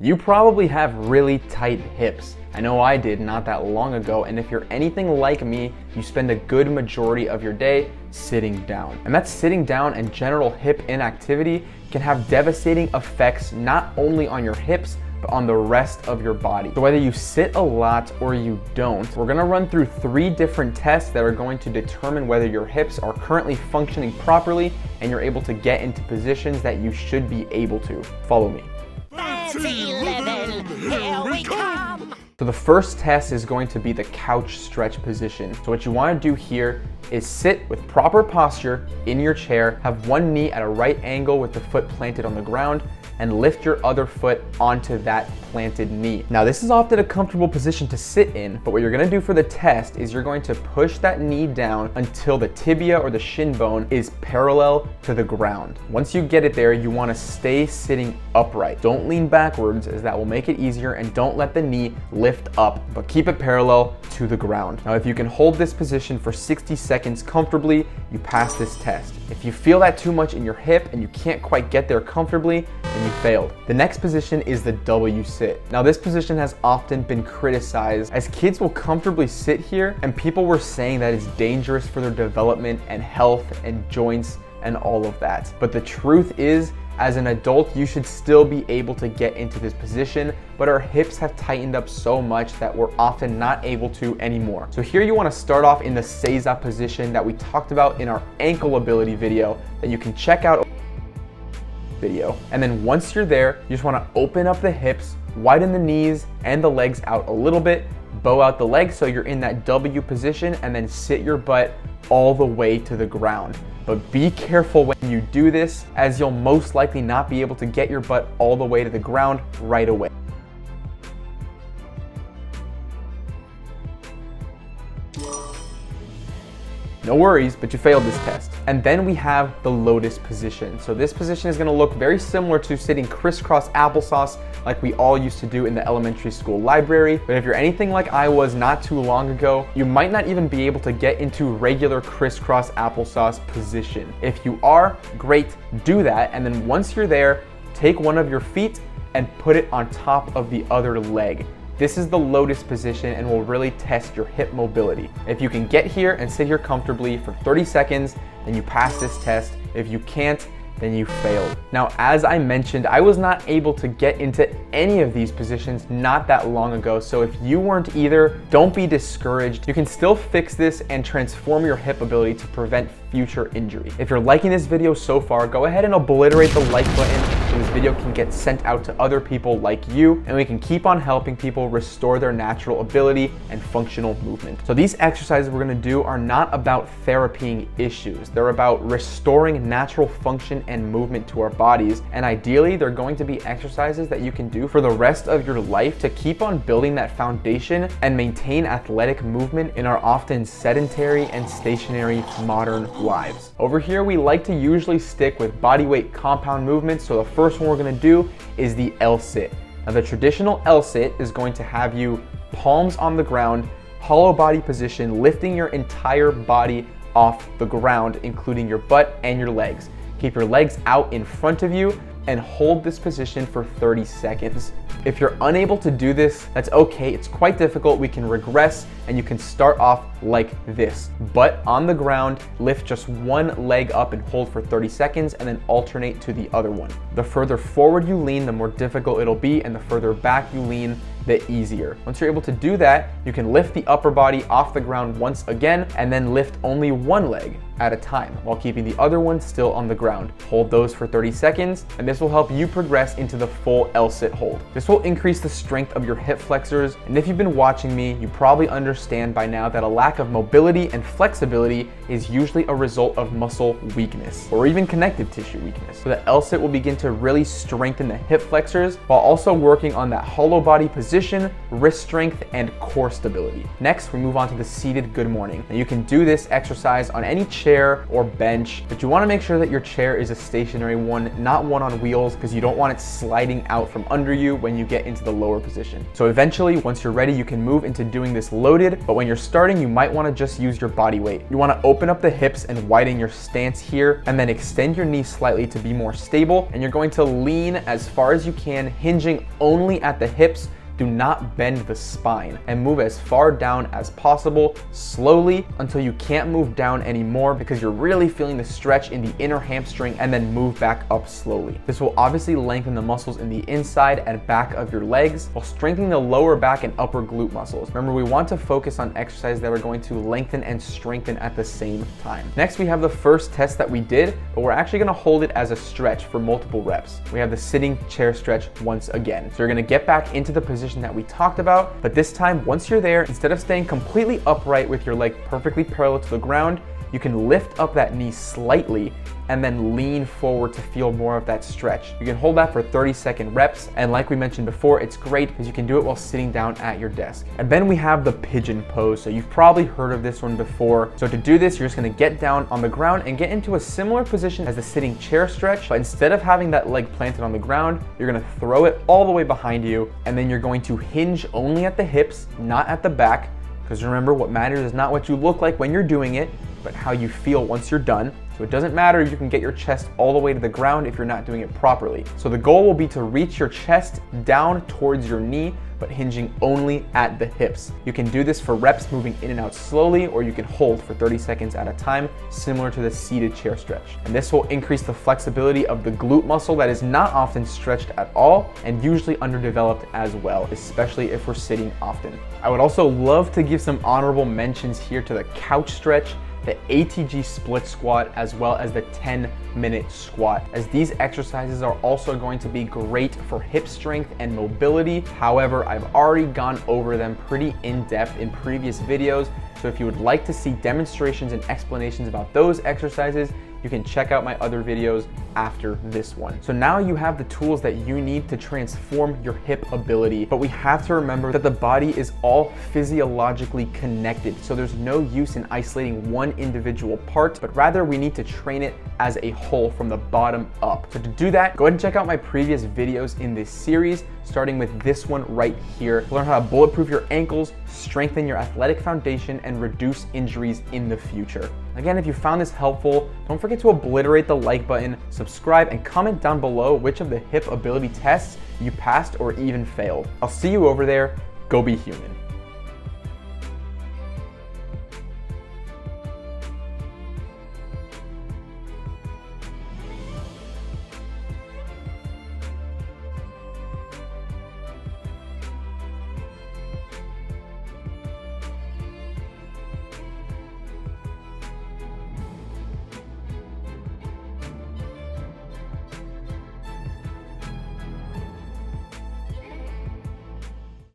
You probably have really tight hips. I know I did not that long ago, and if you're anything like me, you spend a good majority of your day sitting down. And that sitting down and general hip inactivity can have devastating effects not only on your hips, but on the rest of your body. So whether you sit a lot or you don't, we're gonna run through 3 different tests that are going to determine whether your hips are currently functioning properly and you're able to get into positions that you should be able to. Follow me. Here we come! So the first test is going to be the couch stretch position. So what you want to do here is sit with proper posture in your chair, have one knee at a right angle with the foot planted on the ground, and lift your other foot onto that planted knee. Now this is often a comfortable position to sit in, but what you're gonna do for the test is you're going to push that knee down until the tibia or the shin bone is parallel to the ground. Once you get it there, you wanna stay sitting upright. Don't lean backwards, as that will make it easier, and don't let the knee lift up, but keep it parallel to the ground. Now if you can hold this position for 60 seconds comfortably, you pass this test. If you feel that too much in your hip and you can't quite get there comfortably, then you failed. The next position is the W sit. Now this position has often been criticized, as kids will comfortably sit here and people were saying that it's dangerous for their development and health and joints and all of that. But the truth is, as an adult, you should still be able to get into this position, but our hips have tightened up so much that we're often not able to anymore. So here you wanna start off in the seiza position that we talked about in our ankle ability video that you can check out video. And then once you're there, you just wanna open up the hips, widen the knees and the legs out a little bit, bow out the legs so you're in that W position, and then sit your butt all the way to the ground. But be careful when you do this, as you'll most likely not be able to get your butt all the way to the ground right away. No worries, but you failed this test. And then we have the lotus position. So this position is gonna look very similar to sitting crisscross applesauce like we all used to do in the elementary school library. But if you're anything like I was not too long ago, you might not even be able to get into regular crisscross applesauce position. If you are, great, do that. And then once you're there, take one of your feet and put it on top of the other leg. This is the lotus position and will really test your hip mobility. If you can get here and sit here comfortably for 30 seconds, then you pass this test. If you can't, then you failed. Now, as I mentioned, I was not able to get into any of these positions not that long ago. So if you weren't either, don't be discouraged. You can still fix this and transform your hip ability to prevent future injury. If you're liking this video so far, go ahead and obliterate the like button so this video can get sent out to other people like you, and we can keep on helping people restore their natural ability and functional movement. So these exercises we're gonna do are not about therapying issues. They're about restoring natural function and movement to our bodies, and ideally they're going to be exercises that you can do for the rest of your life to keep on building that foundation and maintain athletic movement in our often sedentary and stationary modern lives. Over here we like to usually stick with bodyweight compound movements, so the first one we're going to do is the L sit. Now the traditional L sit is going to have you palms on the ground, hollow body position, lifting your entire body off the ground, including your butt and your legs. Keep your legs out in front of you and hold this position for 30 seconds. If you're unable to do this, that's okay. It's quite difficult. We can regress and you can start off like this. Butt on the ground, lift just one leg up and hold for 30 seconds and then alternate to the other one. The further forward you lean, the more difficult it'll be, and the further back you lean, the easier. Once you're able to do that, you can lift the upper body off the ground once again and then lift only one leg at a time while keeping the other one still on the ground. Hold those for 30 seconds, and this will help you progress into the full L-sit hold. This will increase the strength of your hip flexors, and if you've been watching me, you probably understand by now that a lack of mobility and flexibility is usually a result of muscle weakness or even connective tissue weakness. So the L-sit will begin to really strengthen the hip flexors while also working on that hollow body position position, wrist strength, and core stability. Next, we move on to the seated good morning. Now you can do this exercise on any chair or bench, but you want to make sure that your chair is a stationary one, not one on wheels, because you don't want it sliding out from under you when you get into the lower position. So eventually, once you're ready, you can move into doing this loaded, but when you're starting, you might want to just use your body weight. You want to open up the hips and widen your stance here, and then extend your knees slightly to be more stable, and you're going to lean as far as you can, hinging only at the hips. Do not bend the spine, and move as far down as possible slowly until you can't move down anymore because you're really feeling the stretch in the inner hamstring, and then move back up slowly. This will obviously lengthen the muscles in the inside and back of your legs while strengthening the lower back and upper glute muscles. Remember, we want to focus on exercises that are going to lengthen and strengthen at the same time. Next, we have the first test that we did, but we're actually gonna hold it as a stretch for multiple reps. We have the sitting chair stretch once again. So you're gonna get back into the position that we talked about, but this time, once you're there, instead of staying completely upright with your leg perfectly parallel to the ground, you can lift up that knee slightly and then lean forward to feel more of that stretch. You can hold that for 30-second reps, and like we mentioned before, it's great because you can do it while sitting down at your desk. And then we have the pigeon pose. So you've probably heard of this one before. So to do this, you're just gonna get down on the ground and get into a similar position as the sitting chair stretch, but instead of having that leg planted on the ground, you're gonna throw it all the way behind you, and then you're going to hinge only at the hips, not at the back, because remember, what matters is not what you look like when you're doing it, but how you feel once you're done. So it doesn't matter if you can get your chest all the way to the ground if you're not doing it properly. So the goal will be to reach your chest down towards your knee, but hinging only at the hips. You can do this for reps moving in and out slowly, or you can hold for 30 seconds at a time, similar to the seated chair stretch. And this will increase the flexibility of the glute muscle that is not often stretched at all and usually underdeveloped as well, especially if we're sitting often. I would also love to give some honorable mentions here to the couch stretch, the ATG split squat, as well as the 10-minute squat, as these exercises are also going to be great for hip strength and mobility. However, I've already gone over them pretty in depth in previous videos, so if you would like to see demonstrations and explanations about those exercises, you can check out my other videos after this one. So now you have the tools that you need to transform your hip ability, but we have to remember that the body is all physiologically connected. So there's no use in isolating one individual part, but rather we need to train it as a whole from the bottom up. So to do that, go ahead and check out my previous videos in this series, starting with this one right here. Learn how to bulletproof your ankles, strengthen your athletic foundation, and reduce injuries in the future. Again, if you found this helpful, don't forget to obliterate the like button, subscribe, and comment down below which of the hip ability tests you passed or even failed. I'll see you over there. Go be human.